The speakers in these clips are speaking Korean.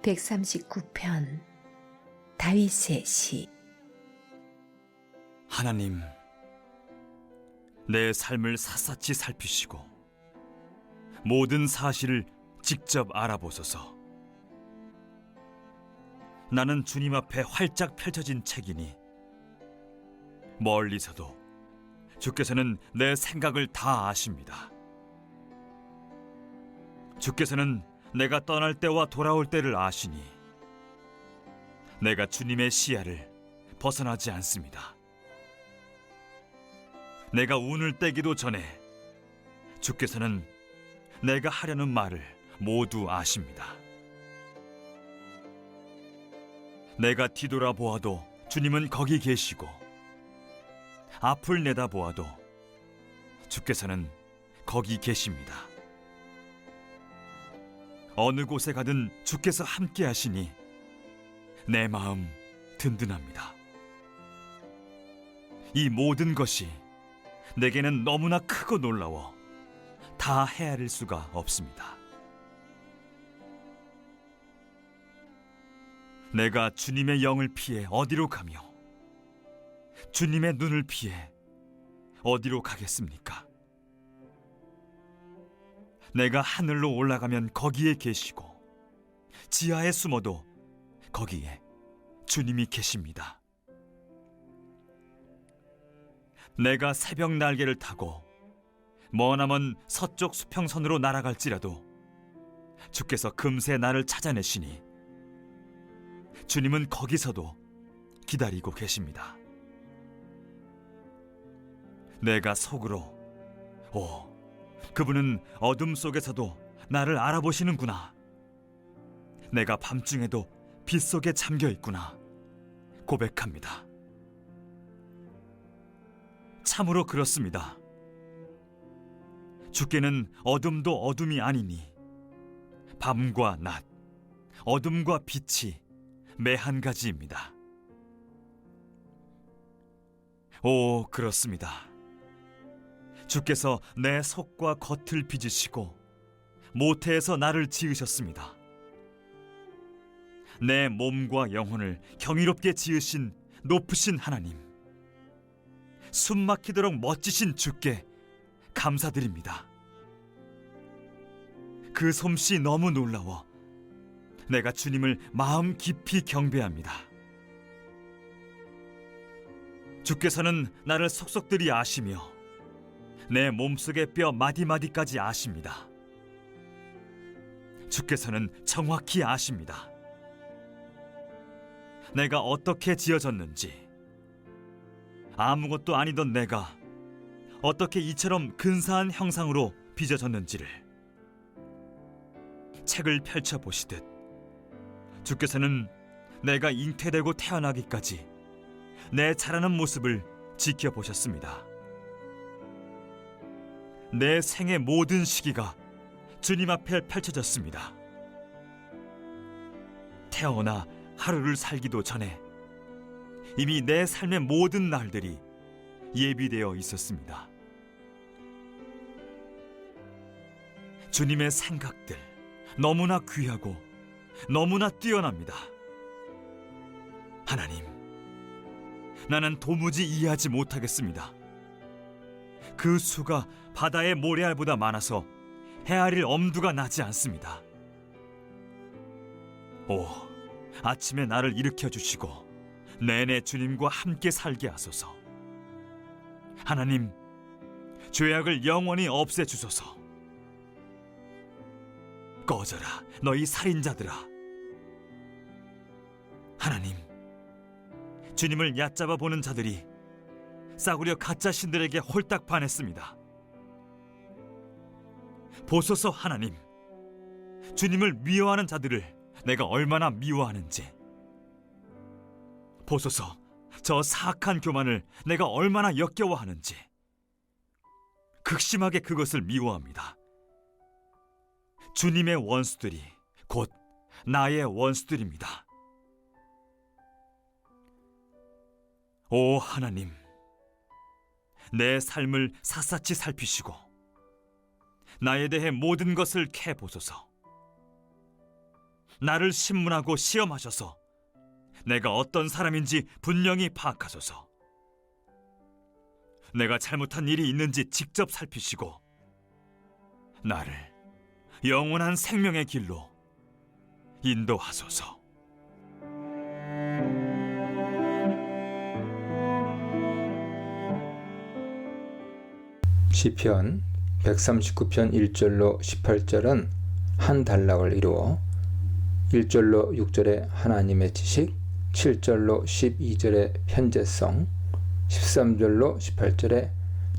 139편 다윗의 시. 하나님, 내 삶을 샅샅이 살피시고 모든 사실을 직접 알아보소서. 나는 주님 앞에 활짝 펼쳐진 책이니 멀리서도 주께서는 내 생각을 다 아십니다. 주께서는 내가 떠날 때와 돌아올 때를 아시니 내가 주님의 시야를 벗어나지 않습니다. 내가 운을 떼기도 전에 주께서는 내가 하려는 말을 모두 아십니다. 내가 뒤돌아보아도 주님은 거기 계시고 앞을 내다보아도 주께서는 거기 계십니다. 어느 곳에 가든 주께서 함께 하시니 내 마음 든든합니다. 이 모든 것이 내게는 너무나 크고 놀라워 다 헤아릴 수가 없습니다. 내가 주님의 영을 피해 어디로 가며 주님의 눈을 피해 어디로 가겠습니까? 내가 하늘로 올라가면 거기에 계시고 지하에 숨어도 거기에 주님이 계십니다. 내가 새벽 날개를 타고 머나먼 서쪽 수평선으로 날아갈지라도 주께서 금세 나를 찾아내시니 주님은 거기서도 기다리고 계십니다. 내가 속으로 그분은 어둠 속에서도 나를 알아보시는구나, 내가 밤중에도 빛 속에 잠겨 있구나 고백합니다. 참으로 그렇습니다. 주께는 어둠도 어둠이 아니니 밤과 낮, 어둠과 빛이 매 한 가지입니다. 그렇습니다. 주께서 내 속과 겉을 빚으시고 모태에서 나를 지으셨습니다. 내 몸과 영혼을 경이롭게 지으신 높으신 하나님, 숨막히도록 멋지신 주께 감사드립니다. 그 솜씨 너무 놀라워 내가 주님을 마음 깊이 경배합니다. 주께서는 나를 속속들이 아시며 내 몸속의 뼈 마디마디까지 아십니다. 주께서는 정확히 아십니다. 내가 어떻게 지어졌는지, 아무것도 아니던 내가 어떻게 이처럼 근사한 형상으로 빚어졌는지를 책을 펼쳐보시듯 주께서는 내가 잉태되고 태어나기까지 내 자라는 모습을 지켜보셨습니다. 내 생의 모든 시기가 주님 앞에 펼쳐졌습니다. 태어나 하루를 살기도 전에 이미 내 삶의 모든 날들이 예비되어 있었습니다. 주님의 생각들 너무나 귀하고 너무나 뛰어납니다. 하나님, 나는 도무지 이해하지 못하겠습니다. 그 수가 바다의 모래알보다 많아서 헤아릴 엄두가 나지 않습니다. 아침에 나를 일으켜 주시고 내내 주님과 함께 살게 하소서. 하나님, 죄악을 영원히 없애주소서. 꺼져라, 너희 살인자들아. 하나님, 주님을 얕잡아 보는 자들이 싸구려 가짜 신들에게 홀딱 반했습니다. 보소서. 하나님, 주님을 미워하는 자들을 내가 얼마나 미워하는지. 보소서, 저 사악한 교만을 내가 얼마나 역겨워하는지. 극심하게 그것을 미워합니다. 주님의 원수들이 곧 나의 원수들입니다. 하나님, 내 삶을 샅샅이 살피시고 나에 대해 모든 것을 캐보소서. 나를 신문하고 시험하셔서 내가 어떤 사람인지 분명히 파악하소서. 내가 잘못한 일이 있는지 직접 살피시고 나를 영원한 생명의 길로 인도하소서. 시편 139편 1절로 18절은 한 단락을 이루어 1절로 6절의 하나님의 지식, 7절로 12절의 편재성, 13절로 18절의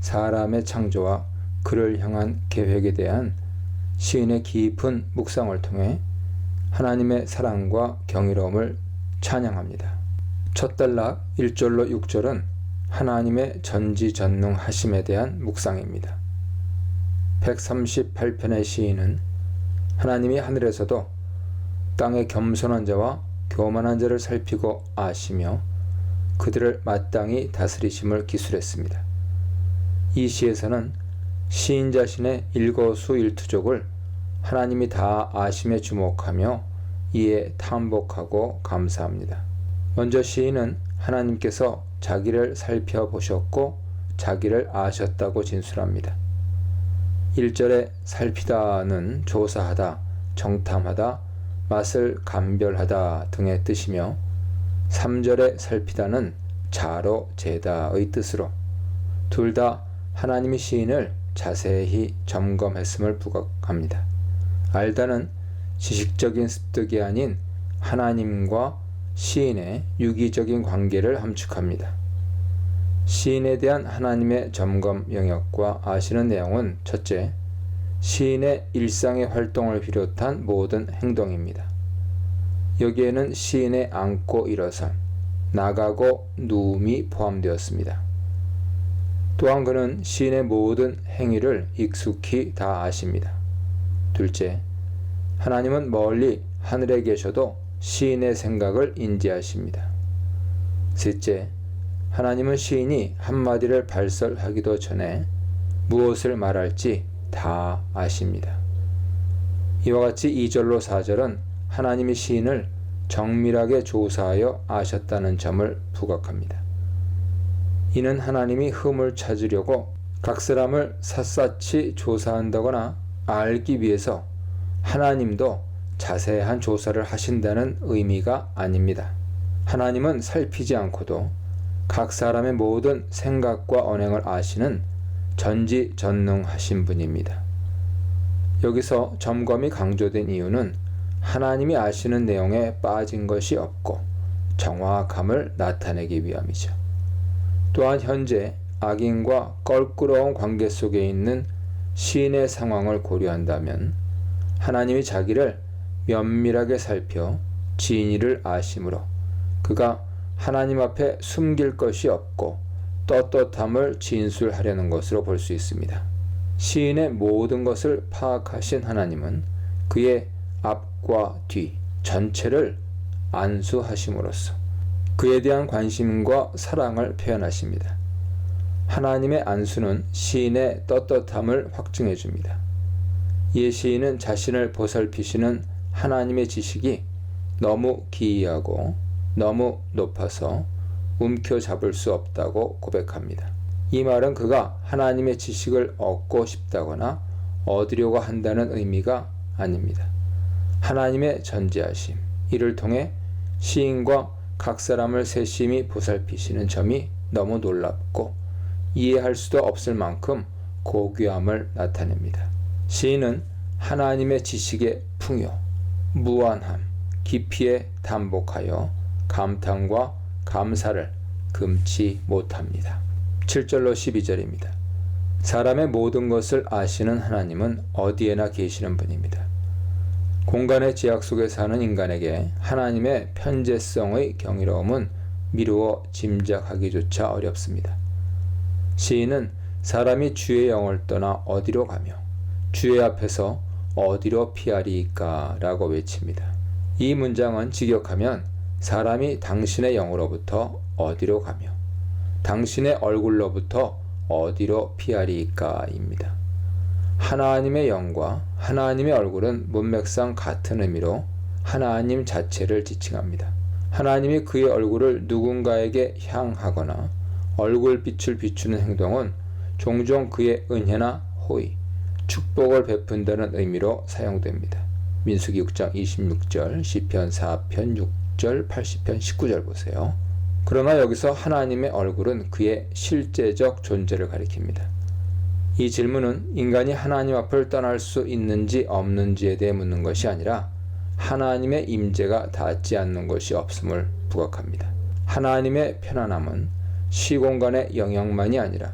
사람의 창조와 그를 향한 계획에 대한 시인의 깊은 묵상을 통해 하나님의 사랑과 경이로움을 찬양합니다. 첫 단락 1절로 6절은 하나님의 전지전능하심에 대한 묵상입니다. 138편의 시인은 하나님이 하늘에서도 땅의 겸손한 자와 교만한 자를 살피고 아시며 그들을 마땅히 다스리심을 기술했습니다. 이 시에서는 시인 자신의 일거수일투족을 하나님이 다 아심에 주목하며 이에 탐복하고 감사합니다. 먼저 시인은 하나님께서 자기를 살펴보셨고 자기를 아셨다고 진술합니다. 1절에 살피다는 조사하다, 정탐하다, 맛을 감별하다 등의 뜻이며 3절에 살피다는 자로 재다의 뜻으로 둘 다 하나님이 시인을 자세히 점검했음을 부각합니다. 알다는 지식적인 습득이 아닌 하나님과 시인의 유기적인 관계를 함축합니다. 시인에 대한 하나님의 점검 영역과 아시는 내용은 첫째, 시인의 일상의 활동을 비롯한 모든 행동입니다. 여기에는 시인의 앉고 일어선, 나가고 누움이 포함되었습니다. 또한 그는 시인의 모든 행위를 익숙히 다 아십니다. 둘째, 하나님은 멀리 하늘에 계셔도 시인의 생각을 인지하십니다. 셋째, 하나님은 시인이 한마디를 발설하기도 전에 무엇을 말할지 다 아십니다. 이와 같이 2절로 4절은 하나님이 시인을 정밀하게 조사하여 아셨다는 점을 부각합니다. 이는 하나님이 흠을 찾으려고 각 사람을 샅샅이 조사한다거나 알기 위해서 하나님도 자세한 조사를 하신다는 의미가 아닙니다. 하나님은 살피지 않고도 각 사람의 모든 생각과 언행을 아시는 전지전능하신 분입니다. 여기서 점검이 강조된 이유는 하나님이 아시는 내용에 빠진 것이 없고 정확함을 나타내기 위함이죠. 또한 현재 악인과 껄끄러운 관계 속에 있는 시인의 상황을 고려한다면 하나님이 자기를 면밀하게 살펴 진위를 아심으로 그가 하나님 앞에 숨길 것이 없고 떳떳함을 진술하려는 것으로 볼 수 있습니다. 시인의 모든 것을 파악하신 하나님은 그의 앞과 뒤 전체를 안수하심으로써 그에 대한 관심과 사랑을 표현하십니다. 하나님의 안수는 시인의 떳떳함을 확증해 줍니다. 이에 시인은 자신을 보살피시는 하나님의 지식이 너무 기이하고 너무 높아서 움켜잡을 수 없다고 고백합니다. 이 말은 그가 하나님의 지식을 얻고 싶다거나 얻으려고 한다는 의미가 아닙니다. 하나님의 전지하심, 이를 통해 시인과 각 사람을 세심히 보살피시는 점이 너무 놀랍고 이해할 수도 없을 만큼 고귀함을 나타냅니다. 시인은 하나님의 지식의 풍요, 무한함, 깊이에 담복하여 감탄과 감사를 금치 못합니다. 7절로 12절입니다. 사람의 모든 것을 아시는 하나님은 어디에나 계시는 분입니다. 공간의 제약 속에 사는 인간에게 하나님의 편재성의 경이로움은 미루어 짐작하기조차 어렵습니다. 시인은 사람이 주의 영을 떠나 어디로 가며 주의 앞에서 어디로 피하리이까 라고 외칩니다. 이 문장은 직역하면 사람이 당신의 영으로부터 어디로 가며 당신의 얼굴로부터 어디로 피하리이까 입니다. 하나님의 영과 하나님의 얼굴은 문맥상 같은 의미로 하나님 자체를 지칭합니다. 하나님이 그의 얼굴을 누군가에게 향하거나 얼굴빛을 비추는 행동은 종종 그의 은혜나 호의, 축복을 베푼다는 의미로 사용됩니다. 민수기 6장 26절, 시편 4편 6절, 80편 19절 보세요. 그러나 여기서 하나님의 얼굴은 그의 실제적 존재를 가리킵니다. 이 질문은 인간이 하나님 앞을 떠날 수 있는지 없는지에 대해 묻는 것이 아니라 하나님의 임재가 닿지 않는 것이 없음을 부각합니다. 하나님의 편안함은 시공간의 영역만이 아니라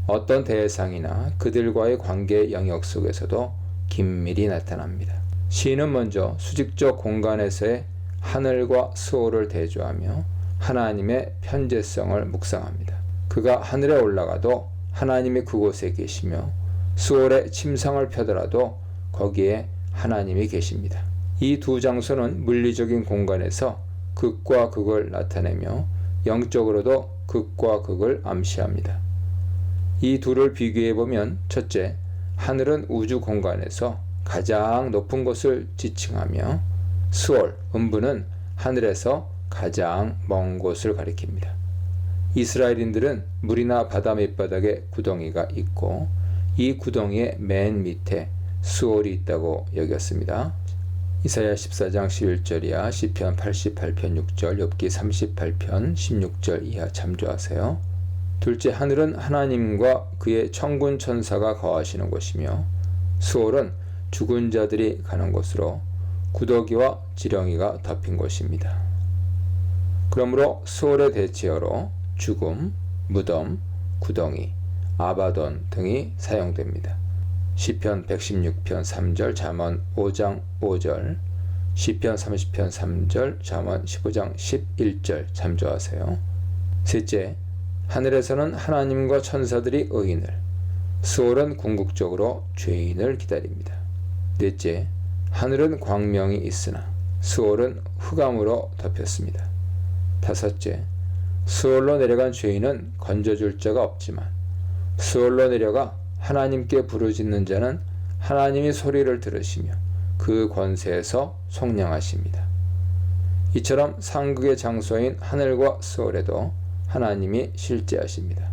어떤 대상이나 그들과의 관계의 영역 속에서도 긴밀히 나타납니다. 시인은 먼저 수직적 공간에서의 하늘과 수호를 대조하며 하나님의 편재성을 묵상합니다. 그가 하늘에 올라가도 하나님이 그곳에 계시며 수월의 침상을 펴더라도 거기에 하나님이 계십니다. 이 두 장소는 물리적인 공간에서 극과 극을 나타내며 영적으로도 극과 극을 암시합니다. 이 둘을 비교해보면 첫째, 하늘은 우주 공간에서 가장 높은 곳을 지칭하며 수월, 음부는 하늘에서 가장 먼 곳을 가리킵니다. 이스라엘인들은 물이나 바다 밑바닥에 구덩이가 있고 이 구덩이의 맨 밑에 수월이 있다고 여겼습니다. 이사야 14장 11절이야 시편 88편 6절 욥기 38편 16절 이하 참조하세요. 둘째, 하늘은 하나님과 그의 천군 천사가 거하시는 곳이며 수월은 죽은 자들이 가는 곳으로 구더기와 지렁이가 덮인 곳입니다. 그러므로 수월의 대체어로 죽음, 무덤, 구덩이, 아바돈 등이 사용됩니다. 시편 116편 3절, 잠언 5장 5절, 시편 30편 3절, 잠언 15장 11절 참조하세요. 셋째, 하늘에서는 하나님과 천사들이 의인을, 수월은 궁극적으로 죄인을 기다립니다. 넷째, 하늘은 광명이 있으나 수월은 흑암으로 덮였습니다. 다섯째, 수월로 내려간 죄인은 건져줄 자가 없지만 수월로 내려가 하나님께 부르짖는 자는 하나님이 소리를 들으시며 그 권세에서 속량하십니다. 이처럼 상극의 장소인 하늘과 수월에도 하나님이 실제하십니다.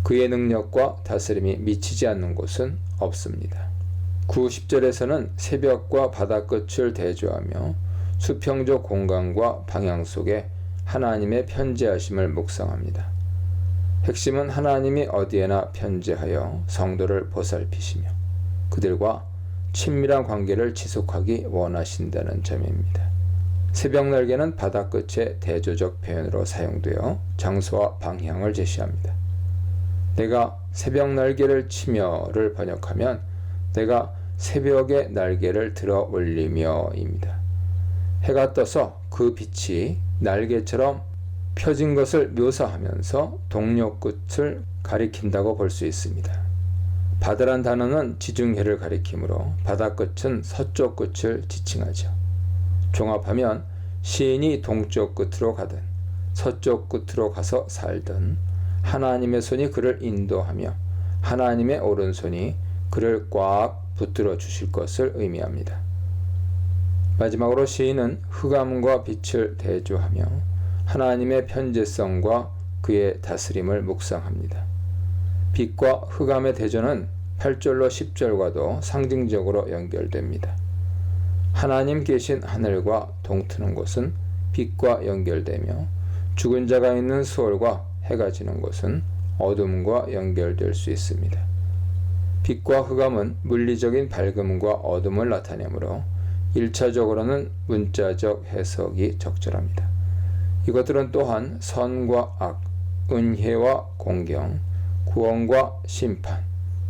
그의 능력과 다스림이 미치지 않는 곳은 없습니다. 9, 10절에서는 새벽과 바다끝을 대조하며 수평적 공간과 방향 속에 하나님의 편재하심을 묵상합니다. 핵심은 하나님이 어디에나 편재하여 성도를 보살피시며 그들과 친밀한 관계를 지속하기 원하신다는 점입니다. 새벽 날개는 바다 끝의 대조적 표현으로 사용되어 장소와 방향을 제시합니다. 내가 새벽 날개를 치며를 번역하면 내가 새벽의 날개를 들어 올리며 입니다. 해가 떠서 그 빛이 날개처럼 펴진 것을 묘사하면서 동력 끝을 가리킨다고 볼 수 있습니다. 바다란 단어는 지중해를 가리키므로 바다 끝은 서쪽 끝을 지칭하죠. 종합하면 시인이 동쪽 끝으로 가든 서쪽 끝으로 가서 살든 하나님의 손이 그를 인도하며 하나님의 오른손이 그를 꽉 붙들어 주실 것을 의미합니다. 마지막으로 시인은 흑암과 빛을 대조하며 하나님의 편재성과 그의 다스림을 묵상합니다. 빛과 흑암의 대조는 8절로 10절과도 상징적으로 연결됩니다. 하나님 계신 하늘과 동트는 곳은 빛과 연결되며 죽은 자가 있는 수월과 해가 지는 곳은 어둠과 연결될 수 있습니다. 빛과 흑암은 물리적인 밝음과 어둠을 나타내므로 1차적으로는 문자적 해석이 적절합니다. 이것들은 또한 선과 악, 은혜와 공경, 구원과 심판,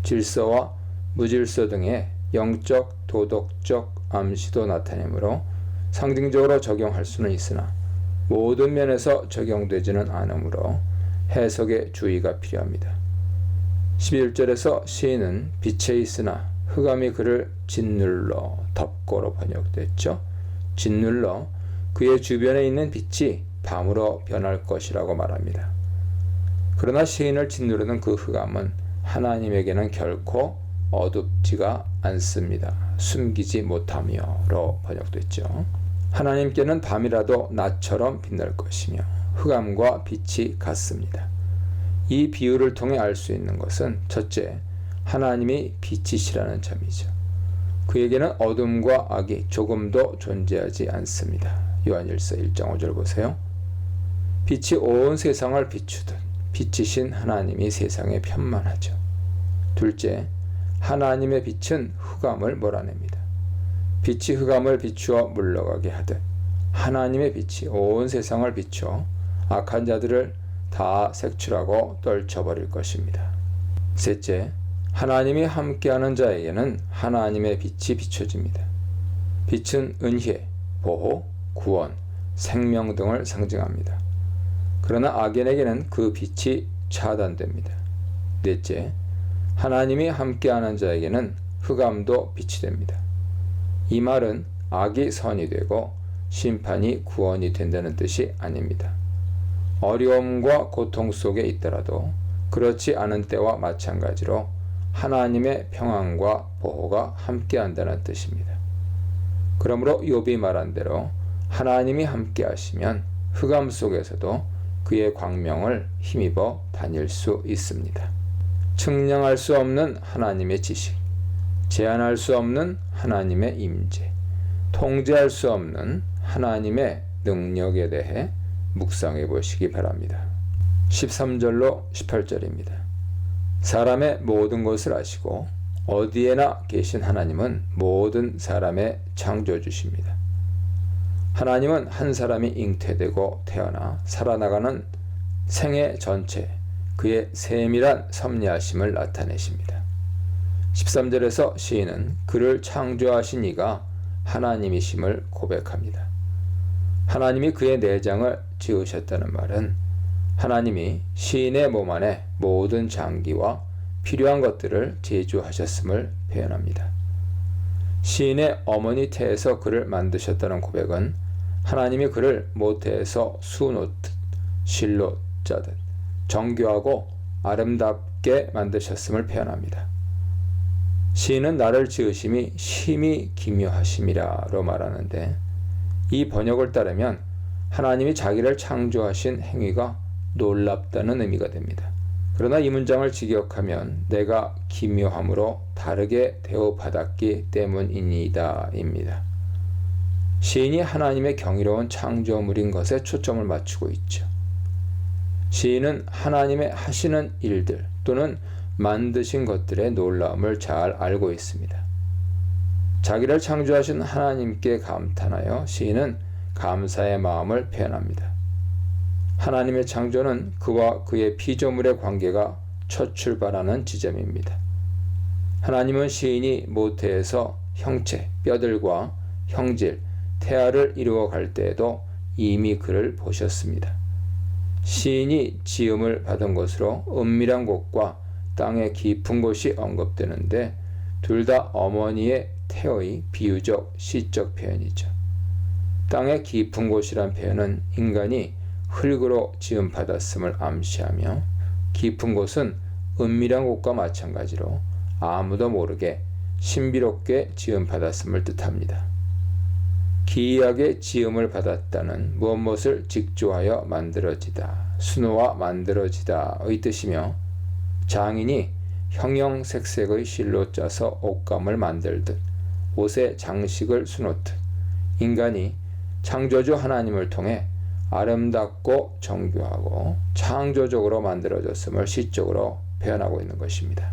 질서와 무질서 등의 영적, 도덕적 암시도 나타내므로 상징적으로 적용할 수는 있으나 모든 면에서 적용되지는 않으므로 해석에 주의가 필요합니다. 11절에서 시인은 빛에 있으나 흑암이 그를 짓눌러 덮고로 번역됐죠. 짓눌러 그의 주변에 있는 빛이 밤으로 변할 것이라고 말합니다. 그러나 시인을 짓누르는 그 흑암은 하나님에게는 결코 어둡지가 않습니다. 숨기지 못하며로 번역됐죠. 하나님께는 밤이라도 낮처럼 빛날 것이며 흑암과 빛이 같습니다. 이 비유를 통해 알 수 있는 것은 첫째, 하나님이 빛이시라는 점이죠. 그에게는 어둠과 악이 조금도 존재하지 않습니다. 요한일서 1장 5절 보세요. 빛이 온 세상을 비추듯 빛이신 하나님이 세상에 편만하죠. 둘째, 하나님의 빛은 흑암을 몰아냅니다. 빛이 흑암을 비추어 물러가게 하듯 하나님의 빛이 온 세상을 비추어 악한 자들을 다 색출하고 떨쳐버릴 것입니다. 셋째, 하나님이 함께하는 자에게는 하나님의 빛이 비춰집니다. 빛은 은혜, 보호, 구원, 생명 등을 상징합니다. 그러나 악인에게는 그 빛이 차단됩니다. 넷째, 하나님이 함께하는 자에게는 흑암도 빛이 됩니다. 이 말은 악이 선이 되고 심판이 구원이 된다는 뜻이 아닙니다. 어려움과 고통 속에 있더라도 그렇지 않은 때와 마찬가지로 하나님의 평안과 보호가 함께한다는 뜻입니다. 그러므로 욥이 말한 대로 하나님이 함께하시면 흑암 속에서도 그의 광명을 힘입어 다닐 수 있습니다. 측량할 수 없는 하나님의 지식, 제한할 수 없는 하나님의 임재, 통제할 수 없는 하나님의 능력에 대해 묵상해 보시기 바랍니다. 13절로 18절입니다. 사람의 모든 것을 아시고 어디에나 계신 하나님은 모든 사람의 창조주십니다. 하나님은 한 사람이 잉태되고 태어나 살아나가는 생애 전체 그의 세밀한 섭리하심을 나타내십니다. 13절에서 시인은 그를 창조하신 이가 하나님이심을 고백합니다. 하나님이 그의 내장을 지으셨다는 말은 하나님이 시인의 몸 안에 모든 장기와 필요한 것들을 제조하셨음을 표현합니다. 시인의 어머니 태에서 그를 만드셨다는 고백은 하나님이 그를 모태에서 수 놓듯 실로 짜듯 정교하고 아름답게 만드셨음을 표현합니다. 시인은 나를 지으심이 심히 기묘하심이라로 말하는데 이 번역을 따르면 하나님이 자기를 창조하신 행위가 놀랍다는 의미가 됩니다. 그러나 이 문장을 직역하면 내가 기묘함으로 다르게 대우받았기 때문이니이다 입니다. 시인이 하나님의 경이로운 창조물인 것에 초점을 맞추고 있죠. 시인은 하나님의 하시는 일들 또는 만드신 것들의 놀라움을 잘 알고 있습니다. 자기를 창조하신 하나님께 감탄하여 시인은 감사의 마음을 표현합니다. 하나님의 창조는 그와 그의 피조물의 관계가 첫 출발하는 지점입니다. 하나님은 시인이 모태에서 형체, 뼈들과 형질, 태아를 이루어 갈 때에도 이미 그를 보셨습니다. 시인이 지음을 받은 곳으로 은밀한 곳과 땅의 깊은 곳이 언급되는데 둘 다 어머니의 태의 비유적 시적 표현이죠. 땅의 깊은 곳이란 표현은 인간이 흙으로 지음받았음을 암시하며 깊은 곳은 은밀한 곳과 마찬가지로 아무도 모르게 신비롭게 지음받았음을 뜻합니다. 기이하게 지음을 받았다는 무엇을 직조하여 만들어지다, 수놓아 만들어지다의 뜻이며 장인이 형형색색의 실로 짜서 옷감을 만들듯 옷에 장식을 수놓듯 인간이 창조주 하나님을 통해 아름답고 정교하고 창조적으로 만들어졌음을 시적으로 표현하고 있는 것입니다.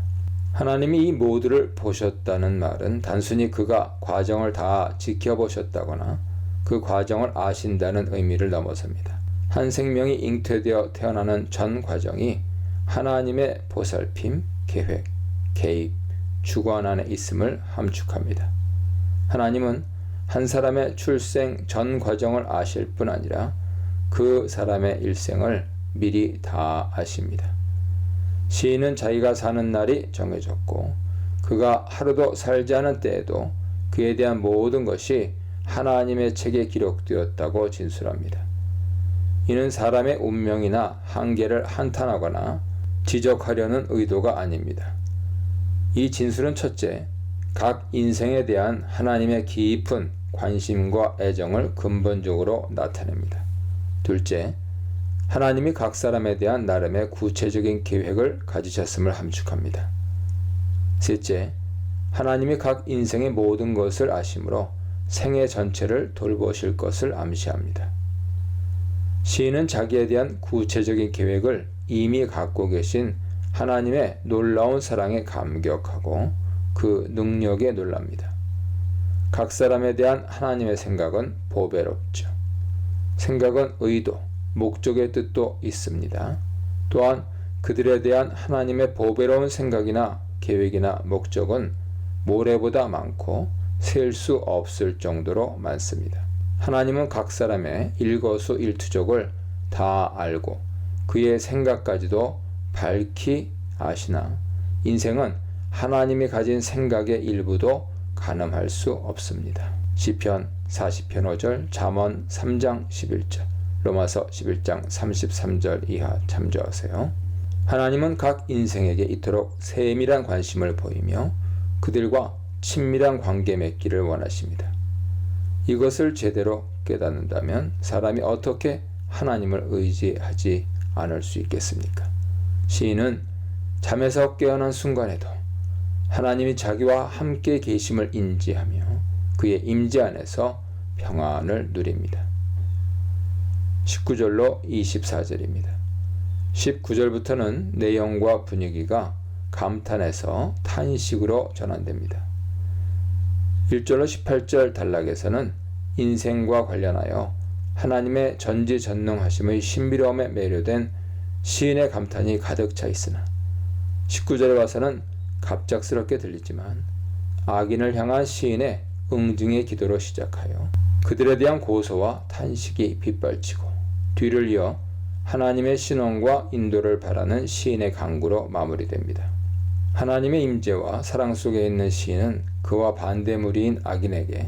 하나님이 이 모두를 보셨다는 말은 단순히 그가 과정을 다 지켜보셨다거나 그 과정을 아신다는 의미를 넘어섭니다. 한 생명이 잉태되어 태어나는 전 과정이 하나님의 보살핌, 계획, 개입, 주관 안에 있음을 함축합니다. 하나님은 한 사람의 출생 전 과정을 아실 뿐 아니라 그 사람의 일생을 미리 다 아십니다. 시인은 자기가 사는 날이 정해졌고 그가 하루도 살지 않은 때에도 그에 대한 모든 것이 하나님의 책에 기록되었다고 진술합니다. 이는 사람의 운명이나 한계를 한탄하거나 지적하려는 의도가 아닙니다. 이 진술은 첫째, 각 인생에 대한 하나님의 깊은 관심과 애정을 근본적으로 나타냅니다. 둘째, 하나님이 각 사람에 대한 나름의 구체적인 계획을 가지셨음을 함축합니다. 셋째, 하나님이 각 인생의 모든 것을 아심으로 생애 전체를 돌보실 것을 암시합니다. 시인은 자기에 대한 구체적인 계획을 이미 갖고 계신 하나님의 놀라운 사랑에 감격하고 그 능력에 놀랍니다. 각 사람에 대한 하나님의 생각은 보배롭죠. 생각은 의도, 목적의 뜻도 있습니다. 또한 그들에 대한 하나님의 보배로운 생각이나 계획이나 목적은 모래보다 많고 셀 수 없을 정도로 많습니다. 하나님은 각 사람의 일거수일투족을 다 알고 그의 생각까지도 밝히 아시나 인생은 하나님이 가진 생각의 일부도 가늠할 수 없습니다. 시편 40편 5절, 잠언 3장 11절, 로마서 11장 33절 이하 참조하세요. 하나님은 각 인생에게 이토록 세밀한 관심을 보이며 그들과 친밀한 관계 맺기를 원하십니다. 이것을 제대로 깨닫는다면 사람이 어떻게 하나님을 의지하지 않을 수 있겠습니까? 시인은 잠에서 깨어난 순간에도 하나님이 자기와 함께 계심을 인지하며 그의 임재 안에서 평안을 누립니다. 19절로 24절입니다. 19절부터는 내용과 분위기가 감탄에서 탄식으로 전환됩니다. 1절로 18절 단락에서는 인생과 관련하여 하나님의 전지전능하심의 신비로움에 매료된 시인의 감탄이 가득 차 있으나 19절에 와서는 갑작스럽게 들리지만 악인을 향한 시인의 응징의 기도로 시작하여 그들에 대한 고소와 탄식이 빗발치고 뒤를 이어 하나님의 신원과 인도를 바라는 시인의 간구로 마무리됩니다. 하나님의 임재와 사랑 속에 있는 시인은 그와 반대무리인 악인에게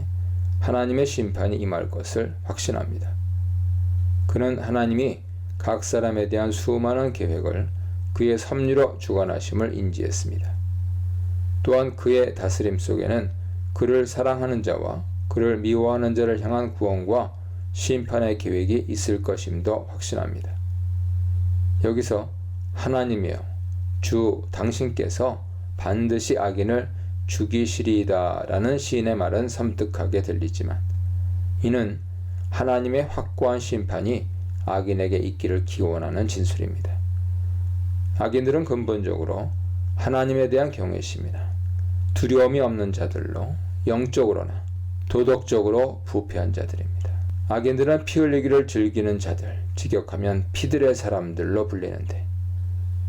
하나님의 심판이 임할 것을 확신합니다. 그는 하나님이 각 사람에 대한 수많은 계획을 그의 섭리로 주관하심을 인지했습니다. 또한 그의 다스림 속에는 그를 사랑하는 자와 그를 미워하는 자를 향한 구원과 심판의 계획이 있을 것임도 확신합니다. 여기서 하나님이여 주 당신께서 반드시 악인을 죽이시리이다 라는 시인의 말은 섬뜩하게 들리지만 이는 하나님의 확고한 심판이 악인에게 있기를 기원하는 진술입니다. 악인들은 근본적으로 하나님에 대한 경외심이나 두려움이 없는 자들로 영적으로나 도덕적으로 부패한 자들입니다. 악인들은 피 흘리기를 즐기는 자들, 직역하면 피들의 사람들로 불리는데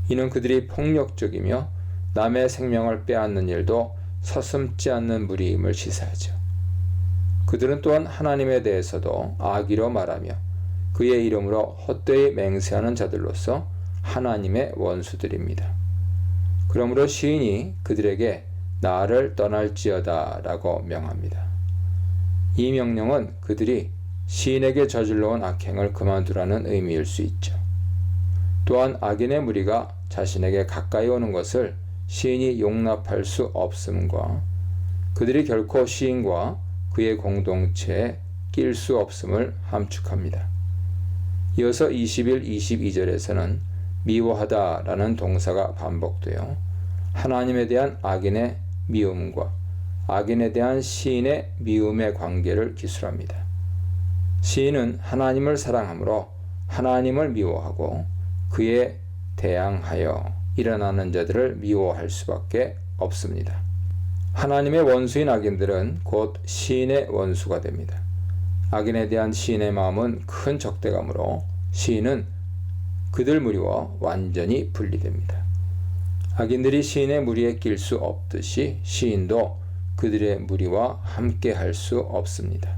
이는 그들이 폭력적이며 남의 생명을 빼앗는 일도 서슴지 않는 무리임을 시사하죠. 그들은 또한 하나님에 대해서도 악의로 말하며 그의 이름으로 헛되이 맹세하는 자들로서 하나님의 원수들입니다. 그러므로 시인이 그들에게 나를 떠날지어다 라고 명합니다. 이 명령은 그들이 시인에게 저질러온 악행을 그만두라는 의미일 수 있죠. 또한 악인의 무리가 자신에게 가까이 오는 것을 시인이 용납할 수 없음과 그들이 결코 시인과 그의 공동체에 낄 수 없음을 함축합니다. 이어서 21, 22절에서는 미워하다 라는 동사가 반복되어 하나님에 대한 악인의 미움과 악인에 대한 시인의 미움의 관계를 기술합니다. 시인은 하나님을 사랑하므로 하나님을 미워하고 그에 대항하여 일어나는 자들을 미워할 수밖에 없습니다. 하나님의 원수인 악인들은 곧 시인의 원수가 됩니다. 악인에 대한 시인의 마음은 큰 적대감으로 시인은 그들 무리와 완전히 분리됩니다. 악인들이 시인의 무리에 낄 수 없듯이 시인도 그들의 무리와 함께 할 수 없습니다.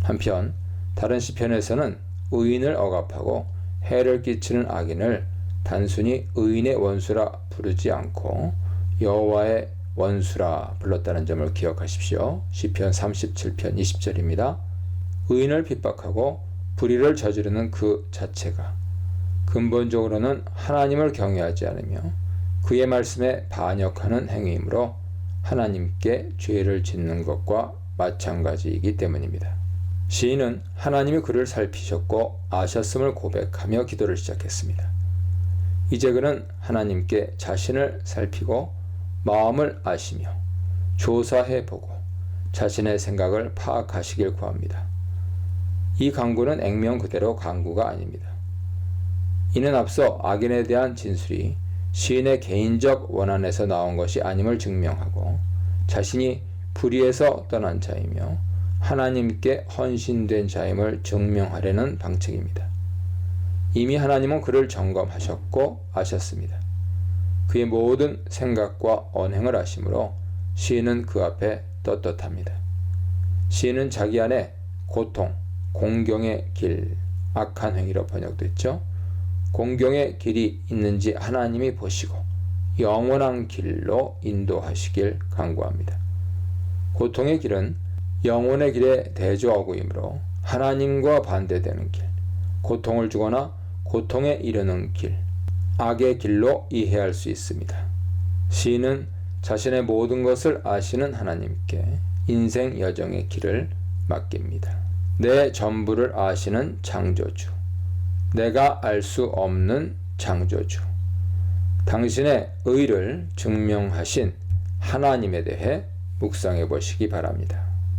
한편 다른 시편에서는 의인을 억압하고 해를 끼치는 악인을 단순히 의인의 원수라 부르지 않고 여호와의 원수라 불렀다는 점을 기억하십시오. 시편 37편 20절입니다. 의인을 핍박하고 불의를 저지르는 그 자체가 근본적으로는 하나님을 경외하지 않으며 그의 말씀에 반역하는 행위이므로 하나님께 죄를 짓는 것과 마찬가지이기 때문입니다. 시인은 하나님이 그를 살피셨고 아셨음을 고백하며 기도를 시작했습니다. 이제 그는 하나님께 자신을 살피고 마음을 아시며 조사해보고 자신의 생각을 파악하시길 구합니다. 이 간구는 액면 그대로 간구가 아닙니다. 이는 앞서 악인에 대한 진술이 시인의 개인적 원한에서 나온 것이 아님을 증명하고 자신이 불의에서 떠난 자이며 하나님께 헌신된 자임을 증명하려는 방책입니다. 이미 하나님은 그를 점검하셨고 아셨습니다. 그의 모든 생각과 언행을 아심으로 시인은 그 앞에 떳떳합니다. 시인은 자기 안에 고통, 공경의 길, 악한 행위로 번역됐죠. 공경의 길이 있는지 하나님이 보시고 영원한 길로 인도하시길 간구합니다. 고통의 길은 영혼의 길에 대조하고 이므로 하나님과 반대되는 길, 고통을 주거나 고통에 이르는 길, 악의 길로 이해할 수 있습니다. 시인은 자신의 모든 것을 아시는 하나님께 인생 여정의 길을 맡깁니다. 내 전부를 아시는 창조주, 내가 알 수 없는 창조주, 당신의 의를 증명하신 하나님에 대해 묵상해 보시기 바랍니다.